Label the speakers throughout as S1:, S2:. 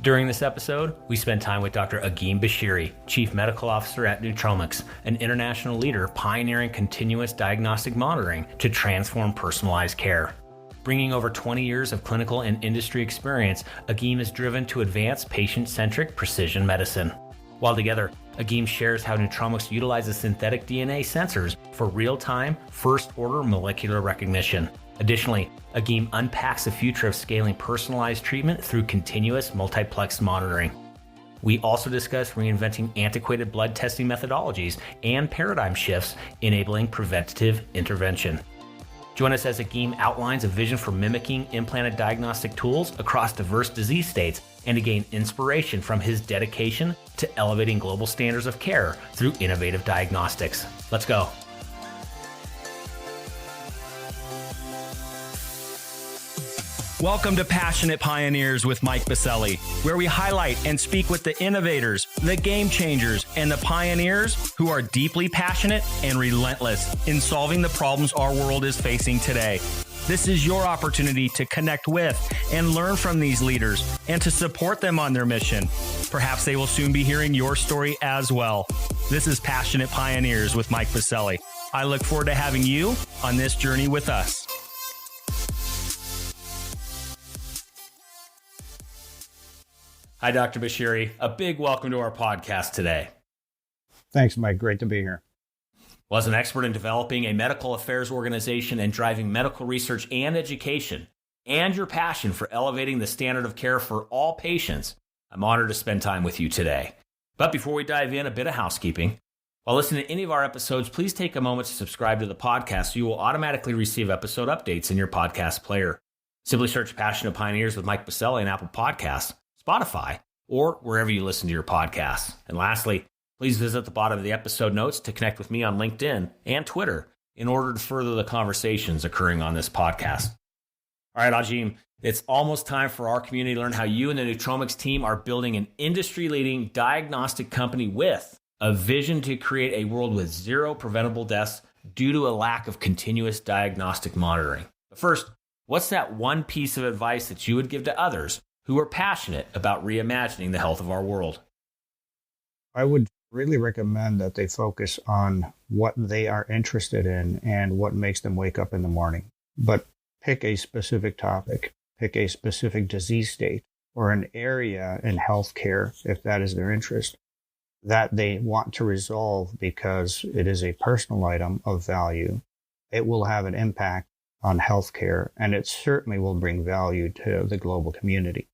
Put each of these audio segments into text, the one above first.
S1: During this episode, we spend time with Dr. Agim Beshiri, Chief Medical Officer at Nutromics, an international leader pioneering continuous diagnostic monitoring to transform personalized care. Bringing over 20 years of clinical and industry experience, Agim is driven to advance patient-centric precision medicine. While together, Agim shares how Nutromics utilizes synthetic DNA sensors for real-time, first-order molecular recognition. Additionally, Agim unpacks the future of scaling personalized treatment through continuous multiplex monitoring. We also discuss reinventing antiquated blood testing methodologies and paradigm shifts, enabling preventative intervention. Join us as Agim outlines a vision for mimicking implanted diagnostic tools across diverse disease states and to gain inspiration from his dedication to elevating global standards of care through innovative diagnostics. Let's go. Welcome to Passionate Pioneers with Mike Biselli, where we highlight and speak with the innovators, the game changers, and the pioneers who are deeply passionate and relentless in solving the problems our world is facing today. This is your opportunity to connect with and learn from these leaders and to support them on their mission. Perhaps they will soon be hearing your story as well. This is Passionate Pioneers with Mike Biselli. I look forward to having you on this journey with us. Hi, Dr. Beshiri. A big welcome to our podcast today.
S2: Thanks, Mike. Great to be here.
S1: Well, as an expert in developing a medical affairs organization and driving medical research and education, and your passion for elevating the standard of care for all patients, I'm honored to spend time with you today. But before we dive in, a bit of housekeeping. While listening to any of our episodes, please take a moment to subscribe to the podcast so you will automatically receive episode updates in your podcast player. Simply search Passionate Pioneers with Mike Biselli in Apple Podcasts, Spotify, or wherever you listen to your podcasts. And lastly, please visit the bottom of the episode notes to connect with me on LinkedIn and Twitter in order to further the conversations occurring on this podcast. All right, Agim, it's almost time for our community to learn how you and the Nutromics team are building an industry-leading diagnostic company with a vision to create a world with zero preventable deaths due to a lack of continuous diagnostic monitoring. But first, what's that one piece of advice that you would give to others who are passionate about reimagining the health of our world?
S2: I would really recommend that they focus on what they are interested in and what makes them wake up in the morning. But pick a specific topic, pick a specific disease state or an area in healthcare, if that is their interest, that they want to resolve because it is a personal item of value. It will have an impact on healthcare, and it certainly will bring value to the global community.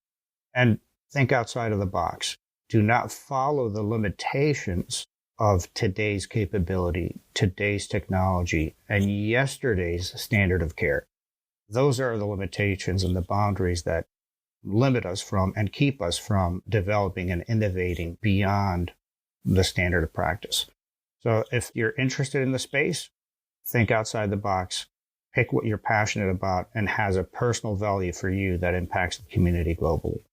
S2: And think outside of the box. Do not follow the limitations of today's capability, today's technology, and yesterday's standard of care. Those are the limitations and the boundaries that limit us from and keep us from developing and innovating beyond the standard of practice. So if you're interested in the space, think outside the box, pick what you're passionate about and has a personal value for you that impacts the community globally.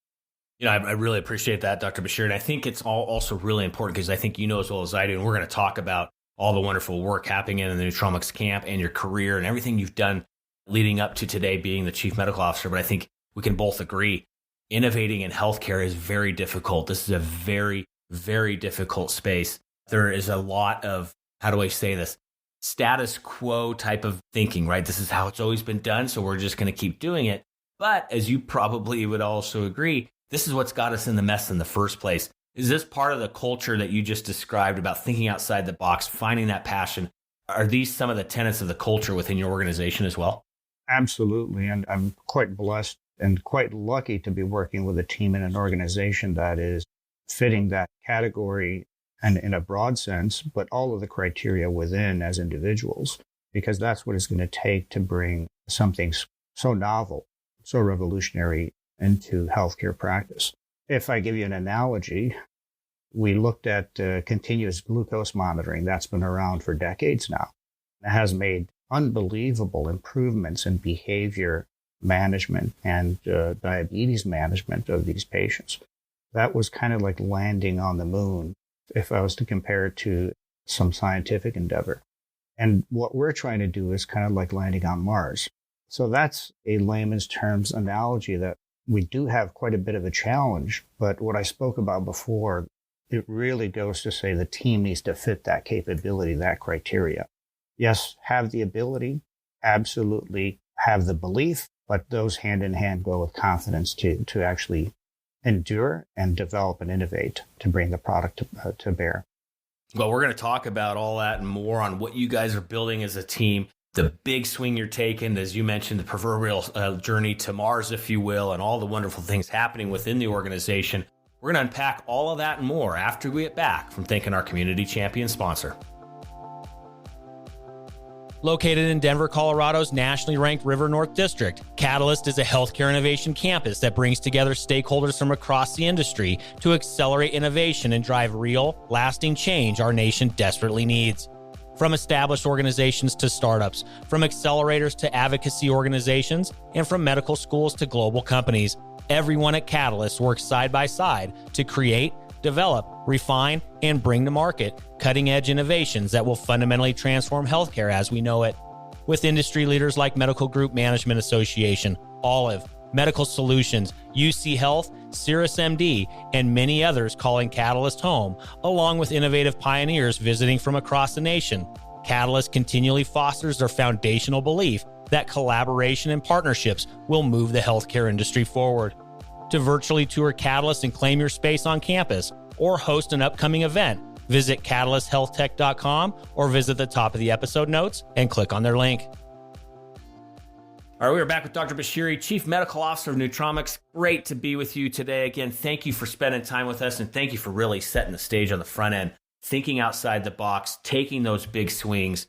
S1: You know, I really appreciate that, Dr. Beshiri. And I think it's also really important because I think you know as well as I do, and we're going to talk about all the wonderful work happening in the Nutromics camp and your career and everything you've done leading up to today being the chief medical officer. But I think we can both agree innovating in healthcare is very difficult. This is a very, very difficult space. There is a lot of, how do I say this, status quo type of thinking, right? This is how it's always been done, so we're just going to keep doing it. But as you probably would also agree, this is what's got us in the mess in the first place. Is this part of the culture that you just described about thinking outside the box, finding that passion? Are these some of the tenets of the culture within your organization as well?
S2: Absolutely. And I'm quite blessed and quite lucky to be working with a team in an organization that is fitting that category and in a broad sense, but all of the criteria within as individuals, because that's what it's going to take to bring something so novel, so revolutionary into healthcare practice. If I give you an analogy, we looked at continuous glucose monitoring. That's been around for decades now. It has made unbelievable improvements in behavior management and diabetes management of these patients. That was kind of like landing on the moon, if I was to compare it to some scientific endeavor. And what we're trying to do is kind of like landing on Mars. So that's a layman's terms analogy that we do have quite a bit of a challenge, but what I spoke about before, it really goes to say the team needs to fit that capability, that criteria. Yes, have the ability, absolutely have the belief, but those hand in hand go with confidence to actually endure and develop and innovate to bring the product to bear.
S1: Well, we're going to talk about all that and more on what you guys are building as a team, the big swing you're taking, as you mentioned, the proverbial journey to Mars, if you will, and all the wonderful things happening within the organization. We're going to unpack all of that and more after we get back from thanking our community champion sponsor. Located in Denver, Colorado's nationally ranked River North District, Catalyst is a healthcare innovation campus that brings together stakeholders from across the industry to accelerate innovation and drive real, lasting change our nation desperately needs. From established organizations to startups, from accelerators to advocacy organizations, and from medical schools to global companies, everyone at Catalyst works side by side to create, develop, refine, and bring to market cutting-edge innovations that will fundamentally transform healthcare as we know it. With industry leaders like Medical Group Management Association, Olive, Medical Solutions, UC Health, CirrusMD, and many others calling Catalyst home, along with innovative pioneers visiting from across the nation, Catalyst continually fosters their foundational belief that collaboration and partnerships will move the healthcare industry forward. To virtually tour Catalyst and claim your space on campus or host an upcoming event, visit catalysthealthtech.com or visit the top of the episode notes and click on their link. All right, we are back with Dr. Beshiri, Chief Medical Officer of Nutromics. Great to be with you today. Again, thank you for spending time with us, and thank you for really setting the stage on the front end, thinking outside the box, taking those big swings,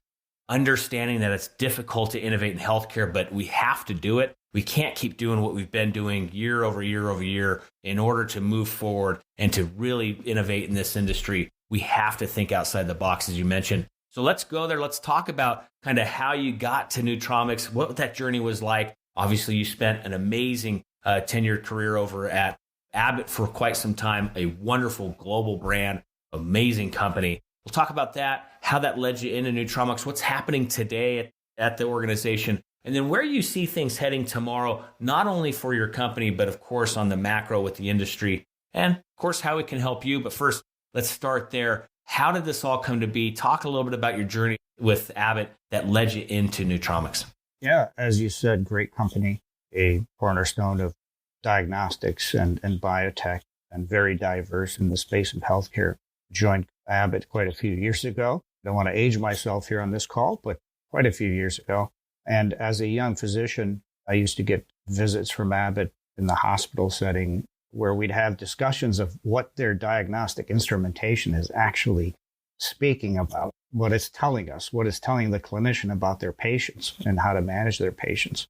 S1: understanding that it's difficult to innovate in healthcare, but we have to do it. We can't keep doing what we've been doing year over year over year in order to move forward and to really innovate in this industry. We have to think outside the box, as you mentioned. So let's go there. Let's talk about kind of how you got to Nutromics, what that journey was like. Obviously, you spent an amazing tenured career over at Abbott for quite some time, a wonderful global brand, amazing company. We'll talk about that, how that led you into Nutromics, what's happening today at the organization, and then where you see things heading tomorrow, not only for your company, but of course on the macro with the industry, and of course how it can help you. But first, let's start there. How did this all come to be? Talk a little bit about your journey with Abbott that led you into Nutromics.
S2: Yeah, as you said, great company, a cornerstone of diagnostics and biotech, and very diverse in the space of healthcare. Joined Abbott quite a few years ago. Don't want to age myself here on this call, but quite a few years ago. And as a young physician, I used to get visits from Abbott in the hospital setting where we'd have discussions of what their diagnostic instrumentation is actually speaking about, what it's telling us, what it's telling the clinician about their patients and how to manage their patients.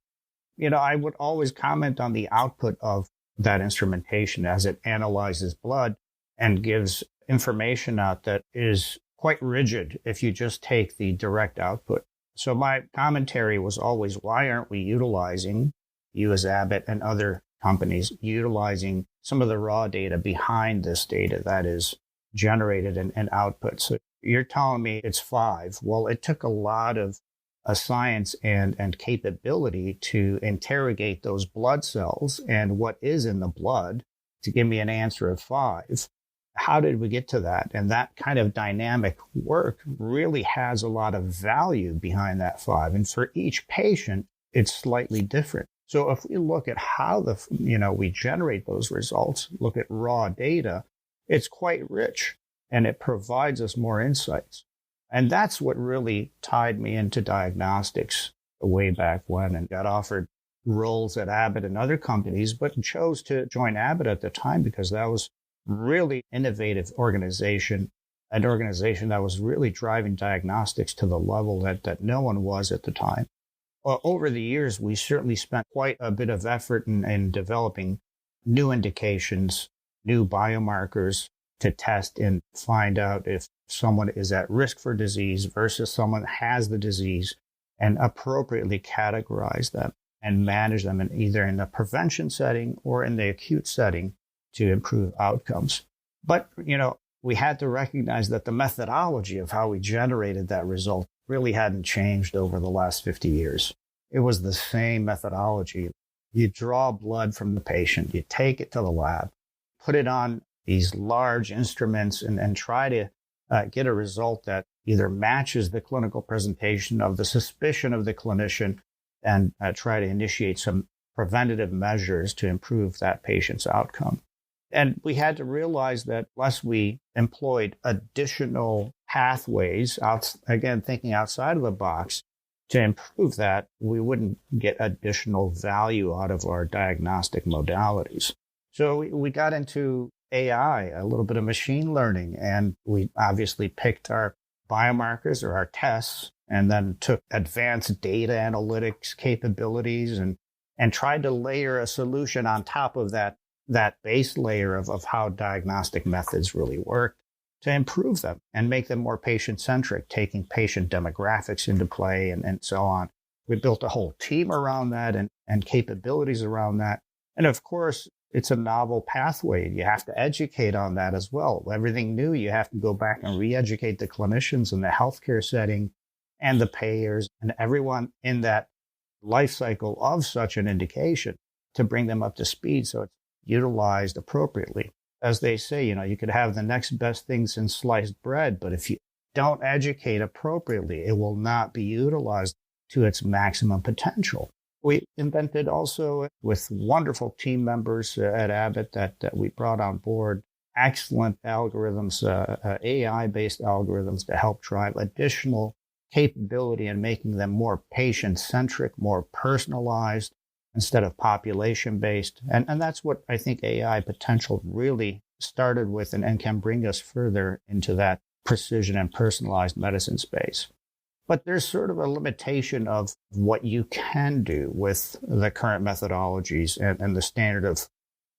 S2: You know, I would always comment on the output of that instrumentation as it analyzes blood and gives information out that is quite rigid if you just take the direct output. So my commentary was always, why aren't we utilizing, you as Abbott and other companies, utilizing some of the raw data behind this data that is generated and output? So you're telling me it's 5. Well, it took a lot of science and capability to interrogate those blood cells and what is in the blood to give me an answer of 5. How did we get to that? And that kind of dynamic work really has a lot of value behind that 5. And for each patient, it's slightly different. So if we look at how we generate those results, look at raw data, it's quite rich and it provides us more insights. And that's what really tied me into diagnostics way back when, and got offered roles at Abbott and other companies, but chose to join Abbott at the time because that was really innovative organization, an organization that was really driving diagnostics to the level that no one was at the time. Well, over the years, we certainly spent quite a bit of effort in developing new indications, new biomarkers to test and find out if someone is at risk for disease versus someone has the disease, and appropriately categorize them and manage them either in the prevention setting or in the acute setting to improve outcomes. But, we had to recognize that the methodology of how we generated that result really hadn't changed over the last 50 years. It was the same methodology. You draw blood from the patient, you take it to the lab, put it on these large instruments and try to get a result that either matches the clinical presentation of the suspicion of the clinician and try to initiate some preventative measures to improve that patient's outcome. And we had to realize that unless we employed additional pathways, again, thinking outside of the box, to improve that, we wouldn't get additional value out of our diagnostic modalities. So we got into AI, a little bit of machine learning, and we obviously picked our biomarkers or our tests and then took advanced data analytics capabilities and tried to layer a solution on top of that base layer of how diagnostic methods really work to improve them and make them more patient-centric, taking patient demographics into play and so on. We built a whole team around that and capabilities around that. And of course, it's a novel pathway. You have to educate on that as well. Everything new, you have to go back and re-educate the clinicians in the healthcare setting and the payers and everyone in that life cycle of such an indication to bring them up to speed so it's utilized appropriately. As they say, you could have the next best thing since sliced bread, but if you don't educate appropriately, it will not be utilized to its maximum potential. We invented also with wonderful team members at Abbott that we brought on board excellent algorithms, AI-based algorithms to help drive additional capability in making them more patient-centric, more personalized, instead of population-based. And that's what I think AI potential really started with and can bring us further into that precision and personalized medicine space. But there's sort of a limitation of what you can do with the current methodologies and the standard of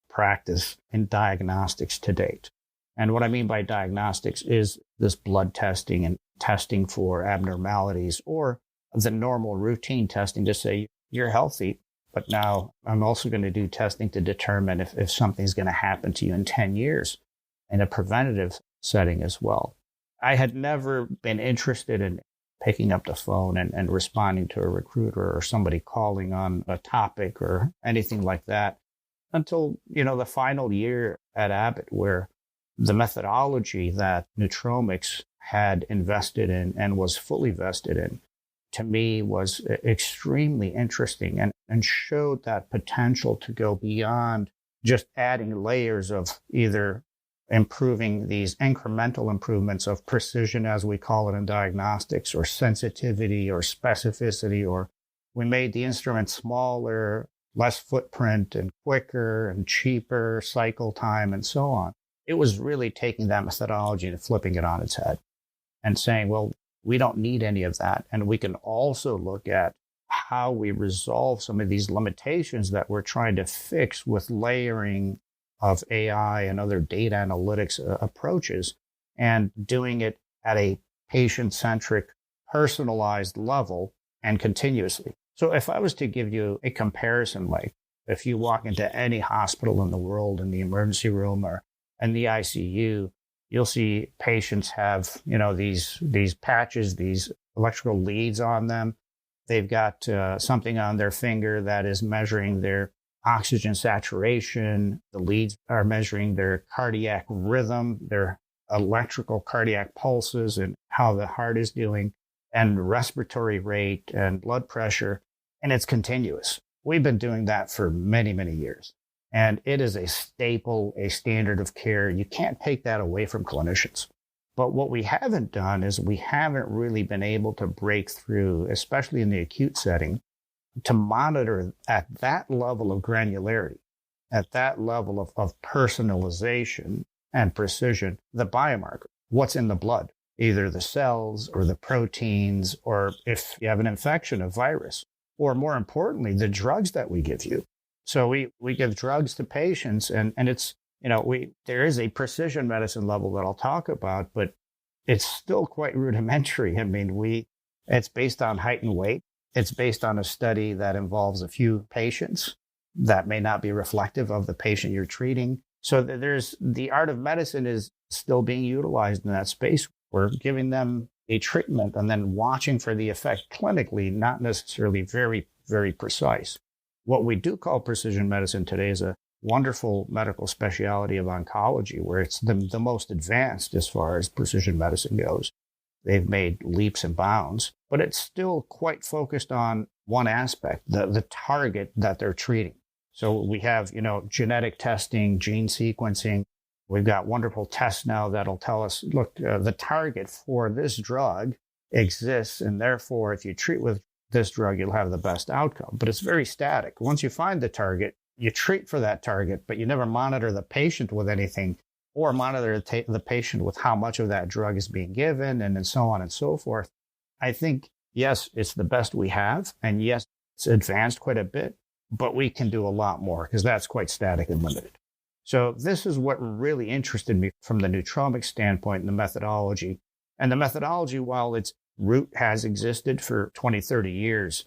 S2: practice in diagnostics to date. And what I mean by diagnostics is this blood testing and testing for abnormalities or the normal routine testing to say you're healthy. But now I'm also going to do testing to determine if something's going to happen to you in 10 years in a preventative setting as well. I had never been interested in picking up the phone and responding to a recruiter or somebody calling on a topic or anything like that until, the final year at Abbott where the methodology that Nutromics had invested in and was fully vested in to me was extremely interesting and showed that potential to go beyond just adding layers of either improving these incremental improvements of precision, as we call it in diagnostics, or sensitivity or specificity, or we made the instrument smaller, less footprint and quicker and cheaper cycle time and so on. It was really taking that methodology and flipping it on its head and saying, well, we don't need any of that. And we can also look at how we resolve some of these limitations that we're trying to fix with layering of AI and other data analytics approaches and doing it at a patient-centric, personalized level and continuously. So if I was to give you a comparison, like if you walk into any hospital in the world in the emergency room or in the ICU, you'll see patients have, these patches, these electrical leads on them. They've got something on their finger that is measuring their oxygen saturation. The leads are measuring their cardiac rhythm, their electrical cardiac pulses and how the heart is doing, and respiratory rate and blood pressure. And it's continuous. We've been doing that for many, many years. And it is a staple, a standard of care. You can't take that away from clinicians. But what we haven't done is we haven't really been able to break through, especially in the acute setting, to monitor at that level of granularity, at that level of personalization and precision, the biomarker, what's in the blood, either the cells or the proteins, or if you have an infection, a virus, or more importantly, the drugs that we give you. So we give drugs to patients and it's, there is a precision medicine level that I'll talk about, but it's still quite rudimentary. I mean, it's based on height and weight. It's based on a study that involves a few patients that may not be reflective of the patient you're treating. So there's the art of medicine is still being utilized in that space. We're giving them a treatment and then watching for the effect clinically, not necessarily very, very precise. What we do call precision medicine today is a wonderful medical specialty of oncology, where it's the most advanced as far as precision medicine goes. They've made leaps and bounds, but it's still quite focused on one aspect, the target that they're treating. So we have, genetic testing, gene sequencing. We've got wonderful tests now that'll tell us, look, the target for this drug exists, and therefore, if you treat with this drug, you'll have the best outcome. But it's very static. Once you find the target, you treat for that target, but you never monitor the patient with anything or monitor the patient with how much of that drug is being given and so on and so forth. I think, yes, it's the best we have. And yes, it's advanced quite a bit, but we can do a lot more because that's quite static and limited. So this is what really interested me from the Nutromics standpoint and the methodology. And the methodology, while its root has existed for 20, 30 years,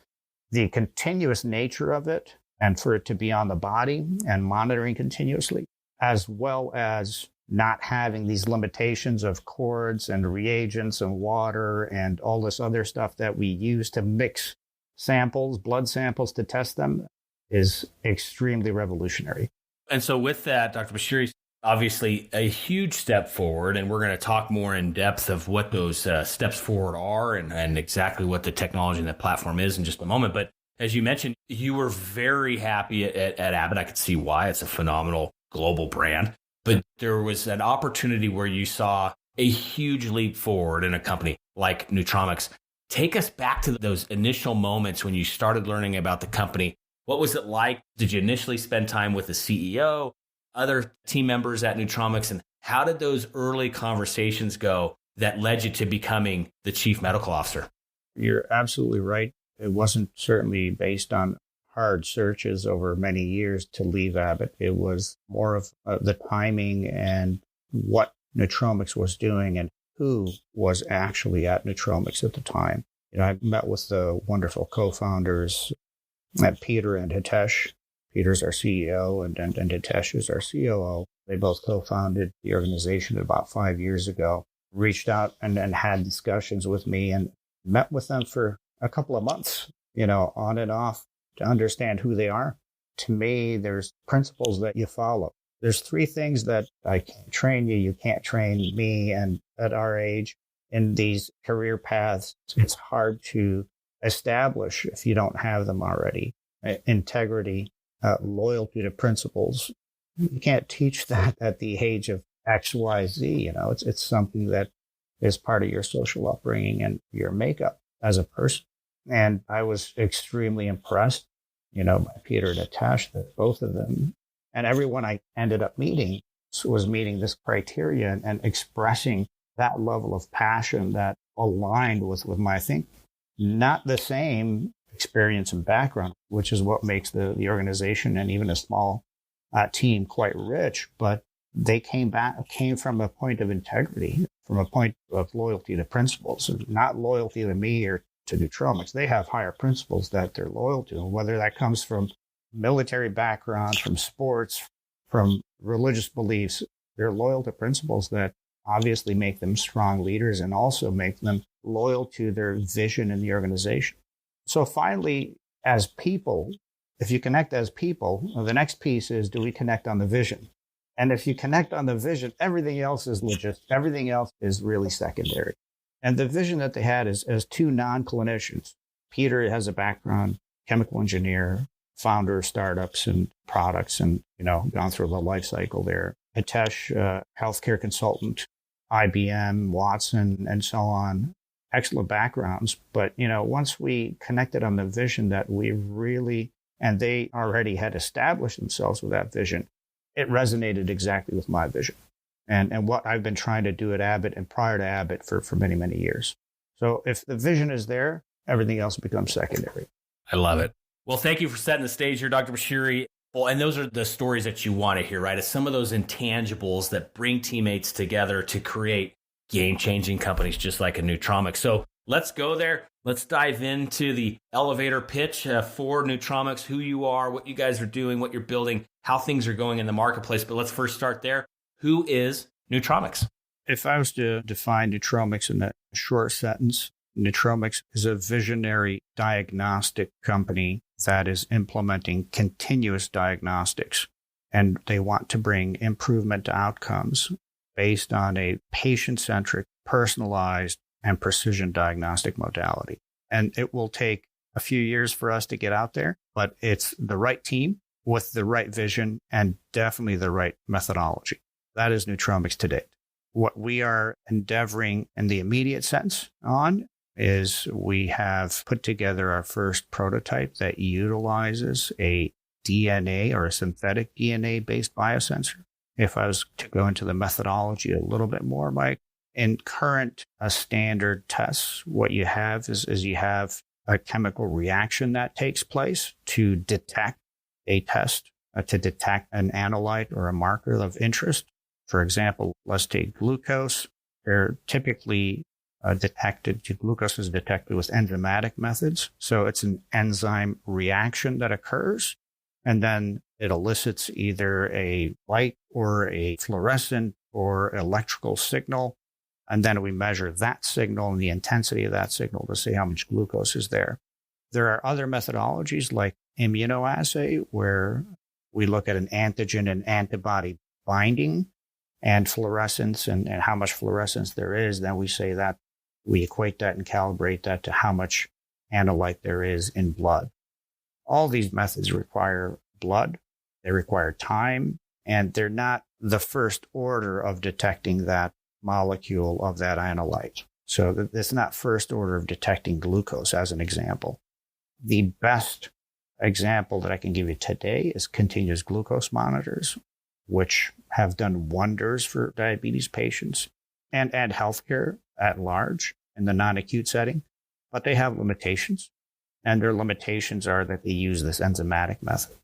S2: the continuous nature of it and for it to be on the body and monitoring continuously, as well as not having these limitations of cords and reagents and water and all this other stuff that we use to mix samples, blood samples to test them, is extremely revolutionary.
S1: And so with that, Dr. Beshiri, obviously a huge step forward, and we're going to talk more in depth of what those steps forward are and exactly what the technology and the platform is in just a moment. But as you mentioned, you were very happy at Abbott. I could see why. It's a phenomenal global brand. But there was an opportunity where you saw a huge leap forward in a company like Nutromics. Take us back to those initial moments when you started learning about the company. What was it like? Did you initially spend time with the CEO, other team members at Nutromics, and how did those early conversations go that led you to becoming the chief medical officer?
S2: You're absolutely right. It wasn't certainly based on hard searches over many years to leave Abbott. It was more of the timing and what Nutromics was doing and who was actually at Nutromics at the time. I met with the wonderful co-founders, Peter and Hitesh. Peter's our CEO and Hitesh is our COO. They both co-founded the organization about 5 years ago, reached out and had discussions with me and met with them for a couple of months, on and off to understand who they are. To me, there's principles that you follow. There's 3 things that I can't train you. You can't train me. And at our age, in these career paths, it's hard to establish if you don't have them already. Integrity, loyalty to principles. You can't teach that at the age of X, Y, Z. It's something that is part of your social upbringing and your makeup as a person. And I was extremely impressed, by Peter and Hitesh, both of them. And everyone I ended up meeting was meeting this criteria and expressing that level of passion that aligned with my thinking. Not the same experience and background, which is what makes the organization and even a small team quite rich. But they came from a point of integrity, from a point of loyalty to principles, not loyalty to me or to Nutromics. They have higher principles that they're loyal to, and whether that comes from military background, from sports, from religious beliefs, they're loyal to principles that obviously make them strong leaders and also make them loyal to their vision in the organization. So finally, as people, if you connect as people, the next piece is, do we connect on the vision? And if you connect on the vision, everything else is legit. Everything else is really secondary. And the vision that they had is as 2 non-clinicians. Peter has a background, chemical engineer, founder of startups and products and, gone through the life cycle there. Hitesh, healthcare consultant, IBM, Watson, and so on. Excellent backgrounds. But, once we connected on the vision that we really, and they already had established themselves with that vision, it resonated exactly with my vision and what I've been trying to do at Abbott and prior to Abbott for many, many years. So if the vision is there, everything else becomes secondary.
S1: I love it. Well, thank you for setting the stage here, Dr. Beshiri. Well, and those are the stories that you want to hear, right? It's some of those intangibles that bring teammates together to create game-changing companies just like a Nutromics. So let's go there. Let's dive into the elevator pitch for Nutromics, who you are, what you guys are doing, what you're building, how things are going in the marketplace. But let's first start there. Who is Nutromics?
S2: If I was to define Nutromics in a short sentence, Nutromics is a visionary diagnostic company that is implementing continuous diagnostics, and they want to bring improvement to outcomes based on a patient-centric, personalized, and precision diagnostic modality. And it will take a few years for us to get out there, but it's the right team with the right vision and definitely the right methodology. That is Nutromics to date. What we are endeavoring in the immediate sense on is we have put together our first prototype that utilizes a DNA or a synthetic DNA-based biosensor. If I was to go into the methodology a little bit more, Mike, in current standard tests, what you have is you have a chemical reaction that takes place to detect a test, to detect an analyte or a marker of interest. For example, let's take glucose. They're typically glucose is detected with enzymatic methods. So it's an enzyme reaction that occurs, and then it elicits either a light or a fluorescent or electrical signal. And then we measure that signal and the intensity of that signal to see how much glucose is there. There are other methodologies like immunoassay, where we look at an antigen and antibody binding and fluorescence and how much fluorescence there is. Then we say that we equate that and calibrate that to how much analyte there is in blood. All these methods require blood, they require time, and they're not the first order of detecting that molecule of that analyte. So it's not first order of detecting glucose, as an example. The best example that I can give you today is continuous glucose monitors, which have done wonders for diabetes patients and healthcare at large in the non-acute setting, but they have limitations. And their limitations are that they use this enzymatic method.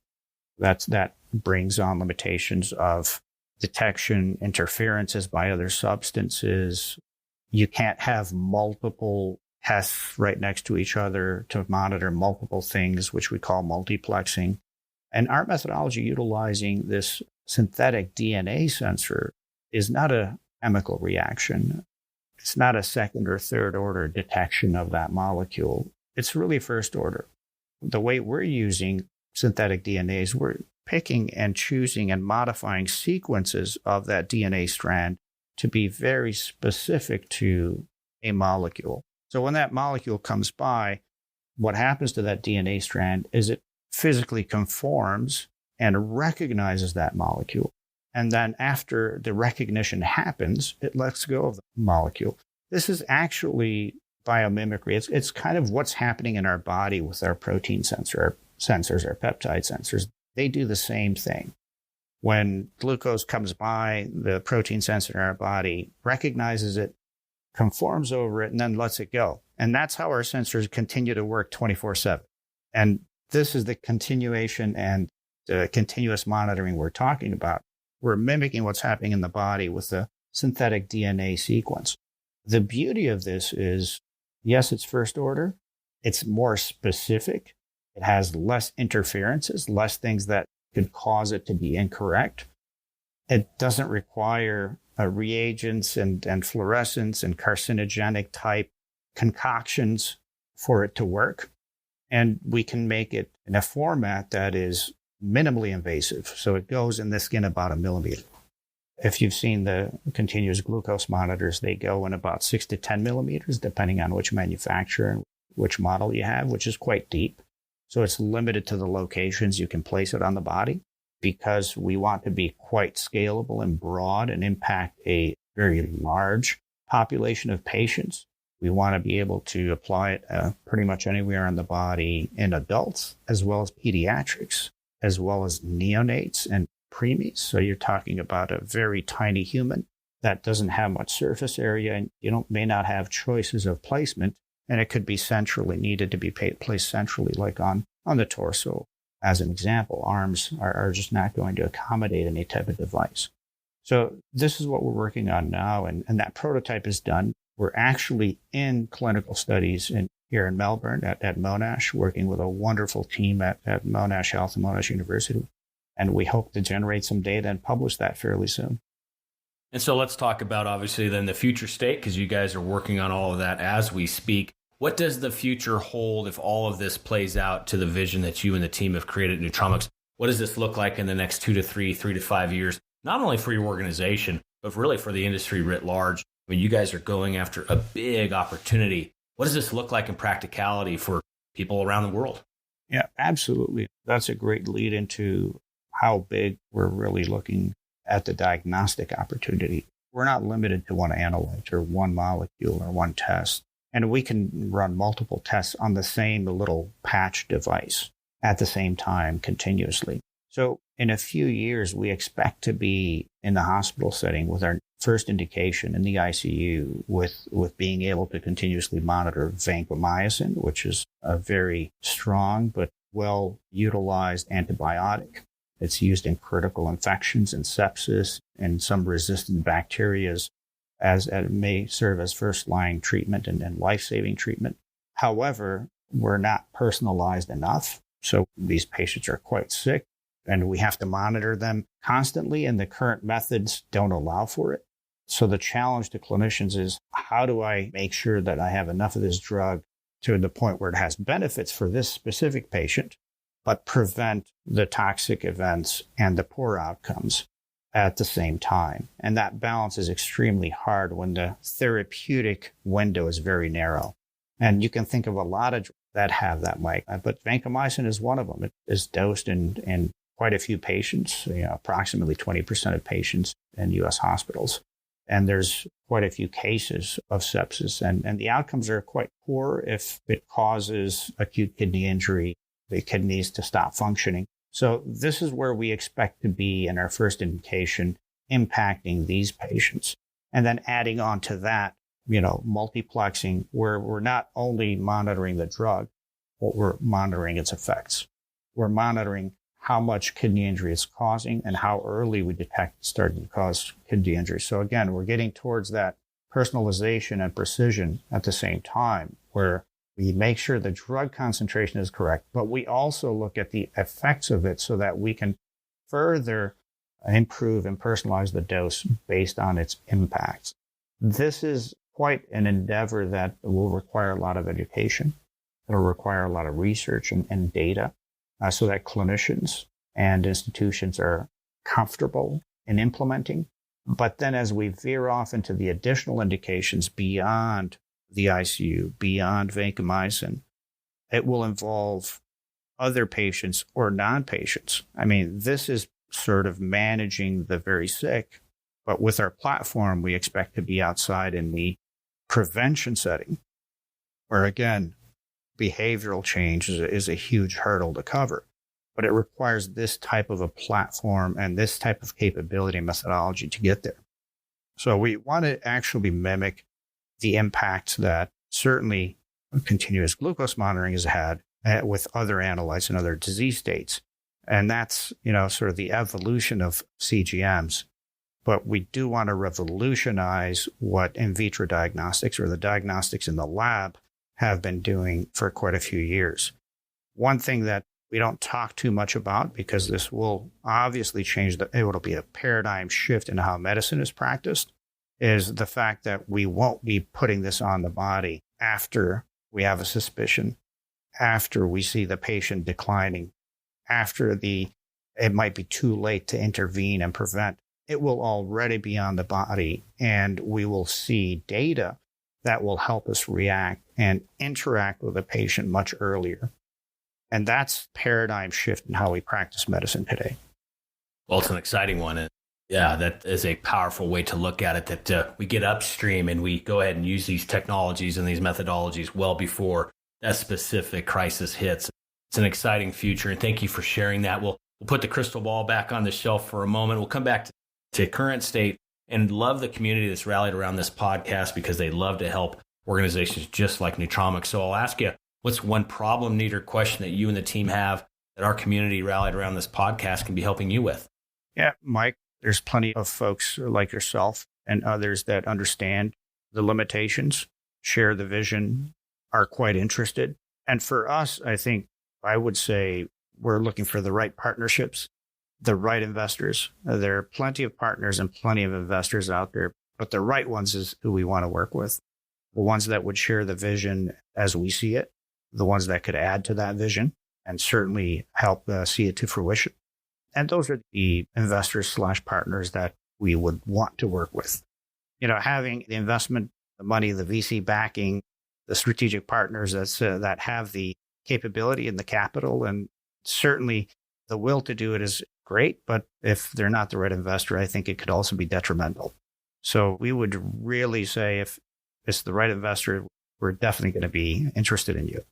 S2: That brings on limitations of detection, interferences by other substances. You can't have multiple tests right next to each other to monitor multiple things, which we call multiplexing. And our methodology utilizing this synthetic DNA sensor is not a chemical reaction. It's not a second or third order detection of that molecule. It's really first order. The way we're using synthetic DNAs, we're picking and choosing and modifying sequences of that DNA strand to be very specific to a molecule. So when that molecule comes by, what happens to that DNA strand is it physically conforms and recognizes that molecule. And then after the recognition happens, it lets go of the molecule. This is actually biomimicry. It's kind of what's happening in our body with our protein sensors, our peptide sensors. They do the same thing. When glucose comes by, the protein sensor in our body recognizes it, conforms over it, and then lets it go. And that's how our sensors continue to work 24/7. And this is the continuation and the continuous monitoring we're talking about. We're mimicking what's happening in the body with the synthetic DNA sequence. The beauty of this is, yes, it's first order. It's more specific. It has less interferences, less things that could cause it to be incorrect. It doesn't require reagents and fluorescence and carcinogenic type concoctions for it to work. And we can make it in a format that is minimally invasive. So it goes in the skin about 1 millimeter. If you've seen the continuous glucose monitors, they go in about 6 to 10 millimeters, depending on which manufacturer and which model you have, which is quite deep. So it's limited to the locations you can place it on the body, because we want to be quite scalable and broad and impact a very large population of patients. We want to be able to apply it pretty much anywhere on the body in adults, as well as pediatrics, as well as neonates and preemies. So you're talking about a very tiny human that doesn't have much surface area, and may not have choices of placement. And it could be centrally, needed to be placed centrally, like on the torso. As an example, arms are just not going to accommodate any type of device. So this is what we're working on now, and that prototype is done. We're actually in clinical studies here in Melbourne at Monash, working with a wonderful team at Monash Health and Monash University. And we hope to generate some data and publish that fairly soon.
S1: And so let's talk about, obviously, then the future state, because you guys are working on all of that as we speak. What does the future hold if all of this plays out to the vision that you and the team have created at Nutromics? What does this look like in the next 2 to 3 to 5 years, not only for your organization, but really for the industry writ large? I mean, you guys are going after a big opportunity. What does this look like in practicality for people around the world?
S2: Yeah, absolutely. That's a great lead into how big we're really looking at the diagnostic opportunity. We're not limited to one analyte or one molecule or one test. And we can run multiple tests on the same little patch device at the same time continuously. So in a few years, we expect to be in the hospital setting with our first indication in the ICU with being able to continuously monitor vancomycin, which is a very strong but well-utilized antibiotic. It's used in critical infections and sepsis and some resistant bacteria as it may serve as first-line treatment and life-saving treatment. However, we're not personalized enough. So these patients are quite sick and we have to monitor them constantly, and the current methods don't allow for it. So the challenge to clinicians is, how do I make sure that I have enough of this drug to the point where it has benefits for this specific patient, but prevent the toxic events and the poor outcomes at the same time? And that balance is extremely hard when the therapeutic window is very narrow. And you can think of a lot of drugs that have that, Mike, but vancomycin is one of them. It is dosed in quite a few patients, approximately 20% of patients in U.S. hospitals. And there's quite a few cases of sepsis, and the outcomes are quite poor if it causes acute kidney injury, the kidneys to stop functioning. So this is where we expect to be in our first indication, impacting these patients. And then adding on to that, multiplexing, where we're not only monitoring the drug, but we're monitoring its effects. We're monitoring how much kidney injury it's causing and how early we detect it's starting to cause kidney injury. So again, we're getting towards that personalization and precision at the same time, where we make sure the drug concentration is correct, but we also look at the effects of it so that we can further improve and personalize the dose based on its impacts. This is quite an endeavor that will require a lot of education. It'll require a lot of research and data so that clinicians and institutions are comfortable in implementing. But then as we veer off into the additional indications beyond the ICU, beyond vancomycin, it will involve other patients or non-patients. I mean, this is sort of managing the very sick, but with our platform, we expect to be outside in the prevention setting, where again, behavioral change is a huge hurdle to cover, but it requires this type of a platform and this type of capability and methodology to get there. So we want to actually mimic the impact that certainly continuous glucose monitoring has had with other analytes and other disease states. And that's, sort of the evolution of CGMs. But we do want to revolutionize what in vitro diagnostics or the diagnostics in the lab have been doing for quite a few years. One thing that we don't talk too much about, because this will obviously change, it'll be a paradigm shift in how medicine is practiced, is the fact that we won't be putting this on the body after we have a suspicion, after we see the patient declining, after it might be too late to intervene and prevent. It will already be on the body, and we will see data that will help us react and interact with the patient much earlier. And that's paradigm shift in how we practice medicine today.
S1: Well, it's an exciting one. And yeah, that is a powerful way to look at it, that we get upstream and we go ahead and use these technologies and these methodologies well before that specific crisis hits. It's an exciting future. And thank you for sharing that. We'll put the crystal ball back on the shelf for a moment. We'll come back to current state, and love the community that's rallied around this podcast because they love to help organizations just like Nutromics. So I'll ask you, what's one problem, need, or question that you and the team have that our community rallied around this podcast can be helping you with?
S2: Yeah, Mike, there's plenty of folks like yourself and others that understand the limitations, share the vision, are quite interested. And for us, I would say we're looking for the right partnerships, the right investors. There are plenty of partners and plenty of investors out there, but the right ones is who we want to work with. the ones that would share the vision as we see it, the ones that could add to that vision and certainly help see it to fruition. And those are the investors / partners that we would want to work with. Having the investment, the money, the VC backing, the strategic partners that have the capability and the capital, and certainly the will to do it is great. But if they're not the right investor, I think it could also be detrimental. So we would really say if it's the right investor, we're definitely going to be interested in you.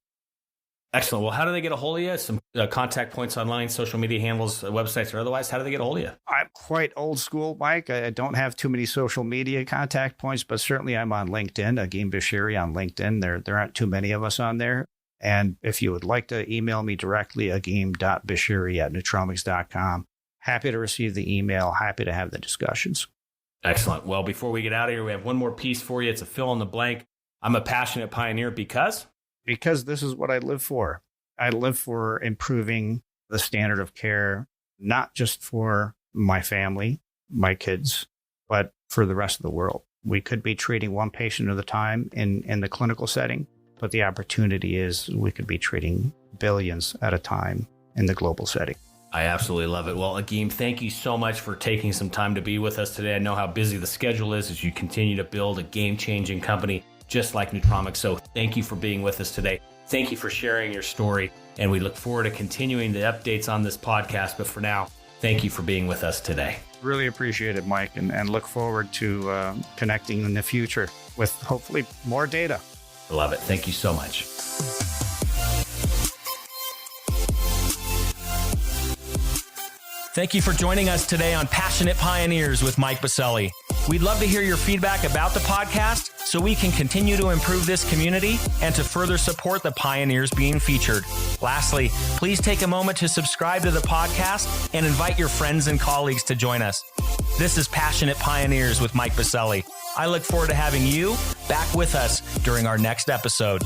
S1: Excellent. Well, how do they get a hold of you? Some contact points online, social media handles, websites, or otherwise? How do they get a hold of you?
S2: I'm quite old school, Mike. I don't have too many social media contact points, but certainly I'm on LinkedIn, Agim Beshiri on LinkedIn. There aren't too many of us on there. And if you would like to email me directly, agim.beshiri@nutromics.com. Happy to receive the email. Happy to have the discussions.
S1: Excellent. Well, before we get out of here, we have one more piece for you. It's a fill in the blank. I'm a passionate pioneer because
S2: this is what I live for. I live for improving the standard of care, not just for my family, my kids, but for the rest of the world. We could be treating one patient at a time in the clinical setting, but the opportunity is we could be treating billions at a time in the global setting.
S1: I absolutely love it. Well, Agim, thank you so much for taking some time to be with us today. I know how busy the schedule is as you continue to build a game-changing company just like Nutromics. So thank you for being with us today. Thank you for sharing your story. And we look forward to continuing the updates on this podcast. But for now, thank you for being with us today.
S2: Really appreciate it, Mike, and look forward to connecting in the future with hopefully more data.
S1: I love it. Thank you so much. Thank you for joining us today on Passionate Pioneers with Mike Biselli. We'd love to hear your feedback about the podcast so we can continue to improve this community and to further support the pioneers being featured. Lastly, please take a moment to subscribe to the podcast and invite your friends and colleagues to join us. This is Passionate Pioneers with Mike Biselli. I look forward to having you back with us during our next episode.